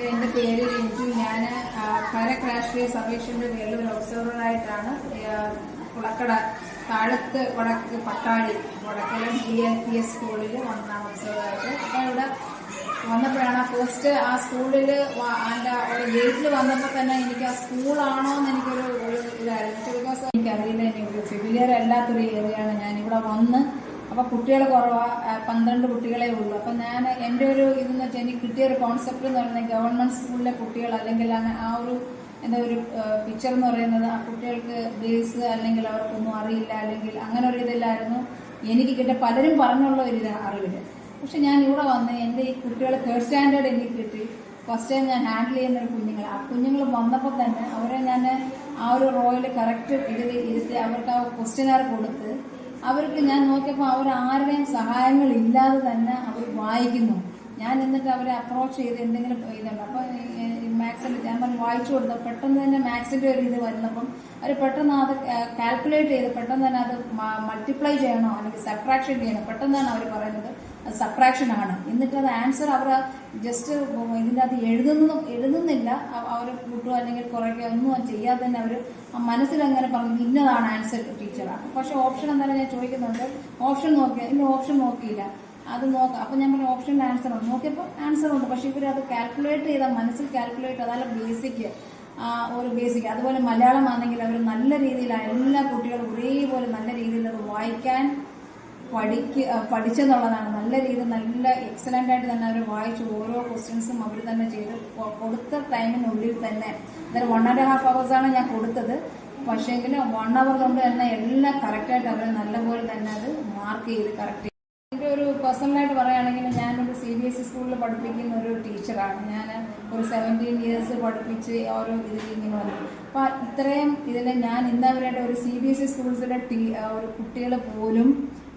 എൻ്റെ പേര് രഞ്ജു. ഞാൻ കരക് രാഷ്ട്രീയ സഭേഷന്റെ പേരിൽ ഒരു ഒബ്സർവറായിട്ടാണ് കുളക്കട താഴത്ത് വടക്ക് പട്ടാഴി വടക്കലം GLPS സ്കൂളിൽ വന്നതാണ് ഒബ്സർവറായിട്ട്. അപ്പം ഇവിടെ വന്നപ്പോഴാണ് ഫസ്റ്റ് ആ സ്കൂളിൽ എൻ്റെ ഒരു ഗേറ്റിൽ വന്നപ്പോൾ തന്നെ എനിക്ക് ആ സ്കൂളാണോ എന്ന് എനിക്കൊരു ഇതായിരുന്നു. ബിക്കോസ് എനിക്കറിയില്ല, എനിക്ക് ഫെമിലിയർ അല്ലാത്തൊരു ഏരിയയാണ്. ഞാനിവിടെ വന്ന് അപ്പോൾ കുട്ടികൾ കുറവാ, 12 കുട്ടികളെ ഉള്ളൂ. അപ്പം ഞാൻ എൻ്റെ ഒരു ഇതെന്ന് വെച്ചാൽ എനിക്ക് കിട്ടിയൊരു കോൺസെപ്റ്റ് എന്ന് പറയുന്നത് ഗവൺമെൻറ് സ്കൂളിലെ കുട്ടികൾ അല്ലെങ്കിൽ ആ ഒരു എന്താ ഒരു പിക്ചർ എന്ന് പറയുന്നത് ആ കുട്ടികൾക്ക് ബേസ് അല്ലെങ്കിൽ അവർക്കൊന്നും അറിയില്ല അല്ലെങ്കിൽ അങ്ങനെ ഒരു ഇതില്ലായിരുന്നു എനിക്ക് കിട്ടിയ. പലരും പറഞ്ഞുള്ള ഒരു അറിവില്ല. പക്ഷെ ഞാൻ ഇവിടെ വന്ന് എൻ്റെ ഈ കുട്ടികളെ 3rd സ്റ്റാൻഡേർഡ് എനിക്ക് കിട്ടി. ഫസ്റ്റ് ടൈം ഞാൻ ഹാൻഡിൽ ചെയ്യുന്ന ഒരു കുഞ്ഞുങ്ങൾ. ആ കുഞ്ഞുങ്ങൾ വന്നപ്പോൾ തന്നെ അവരെ ഞാൻ ആ ഒരു റോയിൽ കറക്റ്റ് ഇതിൽ ഇരുത്തി അവർക്ക് ആ ക്വസ്റ്റ്യനാർ കൊടുത്ത് അവർക്ക് ഞാൻ നോക്കിയപ്പോൾ അവർ ആരുടെയും സഹായങ്ങളില്ലാതെ തന്നെ അവർ വായിക്കുന്നു. ഞാൻ എന്നിട്ട് അവരെ അപ്രോച്ച് ചെയ്ത് എന്തെങ്കിലും ഇതുണ്ട്. അപ്പോൾ മാത്സിൽ ഞാൻ വായിച്ചു കൊടുത്ത പെട്ടെന്ന് തന്നെ മാത്സിൻ്റെ ഒരു ഇത് വരുന്നപ്പം അവർ പെട്ടെന്ന് അത് കാൽക്കുലേറ്റ് ചെയ്ത് പെട്ടെന്ന് തന്നെ അത് മൾട്ടിപ്ലൈ ചെയ്യണോ അല്ലെങ്കിൽ സബ്ട്രാക്ഷൻ ചെയ്യണോ പെട്ടെന്നാണ് അവർ പറയുന്നത് അത് സബ്ട്രാക്ഷൻ ആണ്. എന്നിട്ട് അത് ആൻസർ അവർ ജസ്റ്റ് ഇതിൻ്റെ അത് എഴുതുന്നില്ല. അവർ കൂട്ടുക അല്ലെങ്കിൽ കുറയ്ക്കുക ഒന്നും ചെയ്യാതെ തന്നെ അവർ മനസ്സിലങ്ങനെ പറഞ്ഞു ഇന്നതാണ് ആൻസർ ടീച്ചറാണ്. പക്ഷെ ഓപ്ഷൻ എന്തായാലും ഞാൻ ചോദിക്കുന്നുണ്ട്. ഓപ്ഷൻ നോക്കിയാൽ ഇല്ല, ഓപ്ഷൻ നോക്കിയില്ല. അത് നോക്കാം. അപ്പം ഞാൻ പറഞ്ഞ ഓപ്ഷൻ്റെ ആൻസർ ഉണ്ട്. നോക്കിയപ്പോൾ ആൻസർ ഉണ്ട്. പക്ഷെ ഇവരത് കാൽക്കുലേറ്റ് ചെയ്താൽ മനസ്സിൽ കാൽക്കുലേറ്റ് അതല്ല ബേസിക് ഒരു ബേസിക്. അതുപോലെ മലയാളം ആണെങ്കിൽ അവർ നല്ല രീതിയിൽ എല്ലാ കുട്ടികളും ഒരേപോലെ നല്ല രീതിയിൽ അത് വായിക്കാൻ പഠിച്ചെന്നുള്ളതാണ്. നല്ല രീതിയിൽ നല്ല എക്സലൻ്റ് ആയിട്ട് തന്നെ അവർ വായിച്ചു. ഓരോ ക്വസ്റ്റ്യൻസും അവർ തന്നെ ചെയ്ത് കൊടുത്ത ടൈമിനുള്ളിൽ തന്നെ അതായത് 1.5 hours ആണ് ഞാൻ കൊടുത്തത്. പക്ഷേങ്കിൽ 1 hour കൊണ്ട് തന്നെ എല്ലാം കറക്റ്റായിട്ട് അവർ നല്ലപോലെ തന്നെ അത് മാർക്ക് ചെയ്ത് കറക്റ്റ്. എൻ്റെ ഒരു പേഴ്സണലായിട്ട് പറയുകയാണെങ്കിൽ ഞാനൊരു CBSE സ്കൂളിൽ പഠിപ്പിക്കുന്ന ഒരു ടീച്ചറാണ്. ഞാൻ ഒരു 17 years പഠിപ്പിച്ച് ഓരോ ഇതിൽ ഇങ്ങനെ വന്നു. അപ്പോൾ ഇത്രയും ഇതിൽ ഞാൻ ഇന്നവരുടെ ഒരു CBSE സ്കൂൾസിലെ ഒരു കുട്ടികൾ പോലും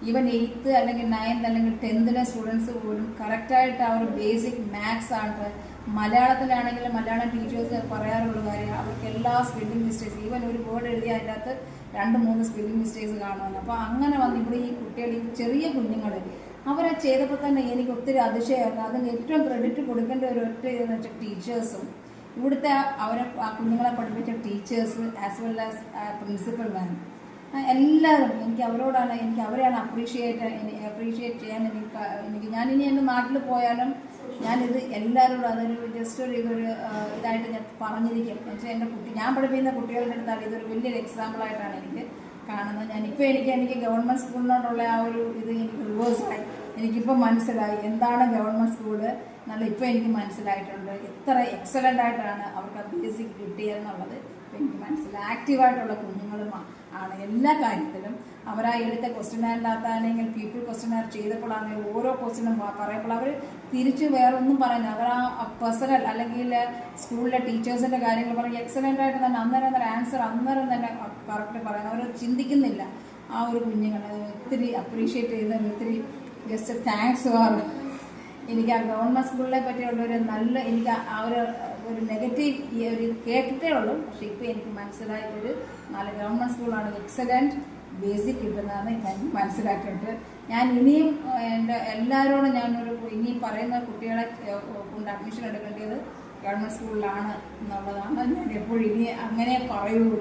ഈവൻ 8th അല്ലെങ്കിൽ 9th അല്ലെങ്കിൽ 10th സ്റ്റുഡൻസ് പോലും കറക്റ്റായിട്ട് ആ ഒരു ബേസിക് മാത്സ് ആണ്. മലയാളത്തിലാണെങ്കിൽ മലയാളം ടീച്ചേഴ്സ് പറയാറുള്ള കാര്യം അവർക്ക് എല്ലാ സ്പെല്ലിംഗ് മിസ്റ്റേക്സ്, ഈവൻ ഒരു വേർഡ് എഴുതിയ അതിനകത്ത് 2-3 സ്പെല്ലിംഗ് മിസ്റ്റേക്സ് കാണുമെന്ന്. അപ്പോൾ അങ്ങനെ വന്ന് ഇവിടെ ഈ കുട്ടികൾ ഈ ചെറിയ കുഞ്ഞുങ്ങൾ അവരെ ചെയ്തപ്പോൾ തന്നെ എനിക്ക് ഒത്തിരി അതിശയമായിരുന്നു. അതിന് ഏറ്റവും ക്രെഡിറ്റ് കൊടുക്കേണ്ട ഒരു ഒറ്റ ഇതെന്ന് വെച്ചാൽ ടീച്ചേഴ്സും ഇവിടുത്തെ അവരെ ആ കുഞ്ഞുങ്ങളെ പഠിപ്പിച്ച teachers as well as principal ma'am എല്ലാവരും എനിക്ക് അവരെയാണ് അപ്രീഷിയേറ്റ് ചെയ്യാൻ എനിക്ക് ഞാനിനി എൻ്റെ നാട്ടിൽ പോയാലും ഞാനിത് എല്ലാവരോടും അതൊരു ജസ്റ്റ് ഇതൊരു ഇതായിട്ട് ഞാൻ പറഞ്ഞിരിക്കും. എന്നുവെച്ചാൽ എൻ്റെ ഞാൻ പഠിപ്പിക്കുന്ന കുട്ടികളുടെ അടുത്താണ് ഇതൊരു വലിയൊരു എക്സാമ്പിളായിട്ടാണ് എനിക്ക് കാണുന്നത്. എനിക്ക് ഗവൺമെൻറ് സ്കൂളിനോടുള്ള ആ ഒരു ഇത് എനിക്ക് റിവേഴ്സായി. എനിക്കിപ്പോൾ മനസ്സിലായി എന്താണ് ഗവൺമെൻറ് സ്കൂള് എന്നുള്ള. ഇപ്പോൾ എനിക്ക് മനസ്സിലായിട്ടുണ്ട് എത്ര എക്സലൻ്റ് ആയിട്ടാണ് അവർക്ക് ആ ബേസിക് കിട്ടിയതെന്നുള്ളത്. ഇപ്പോൾ എനിക്ക് മനസ്സിലായി. ആക്റ്റീവായിട്ടുള്ള കുഞ്ഞുങ്ങളും ആണ് എല്ലാ കാര്യത്തിലും. അവരാ എടുത്ത ക്വസ്റ്റ്യനാറിനകത്താണെങ്കിൽ പീപ്പിൾ ക്വസ്റ്റ്യനാർ ചെയ്തപ്പോഴാണെങ്കിൽ ഓരോ ക്വസ്റ്റ്യനും പറയുമ്പോൾ അവർ തിരിച്ച് വേറെ ഒന്നും പറയുന്നത് അവർ ആ പേഴ്സണൽ അല്ലെങ്കിൽ സ്കൂളിലെ ടീച്ചേഴ്സിൻ്റെ കാര്യങ്ങൾ പറയും എക്സലൻ്റ് ആയിട്ട് തന്നെ അന്നേരം ആൻസർ അന്നേരം തന്നെ കറക്റ്റ് പറയാൻ അവർ ചിന്തിക്കുന്നില്ല. ആ ഒരു കുഞ്ഞുങ്ങളെ ഒത്തിരി അപ്രീഷിയേറ്റ് ചെയ്ത് ഒത്തിരി ജസ്റ്റ് താങ്ക്സ് ഫോർ. എനിക്ക് ആ ഗവൺമെൻറ് സ്കൂളിനെ പറ്റിയുള്ളൊരു നല്ല എനിക്ക് ആ ഒരു നെഗറ്റീവ് ഈ ഒരു കേട്ടിട്ടേ ഉള്ളൂ. പക്ഷേ ഇപ്പോൾ എനിക്ക് മനസ്സിലായിട്ടൊരു നല്ല ഗവൺമെൻറ് സ്കൂളാണ് എക്സലൻറ്റ് ബേസിക് കിട്ടുന്നതെന്ന് എനിക്ക് മനസ്സിലാക്കിയിട്ട് ഞാൻ ഇനിയും എൻ്റെ എല്ലാവരോടും ഇനിയും പറയുന്ന കുട്ടികളെ കൊണ്ട് അഡ്മിഷൻ എടുക്കേണ്ടത് ഗവൺമെൻറ് സ്കൂളിലാണ് എന്നുള്ളതാണ്. ഞാൻ എപ്പോഴും ഇനി അങ്ങനെ പറയുള്ളൂ.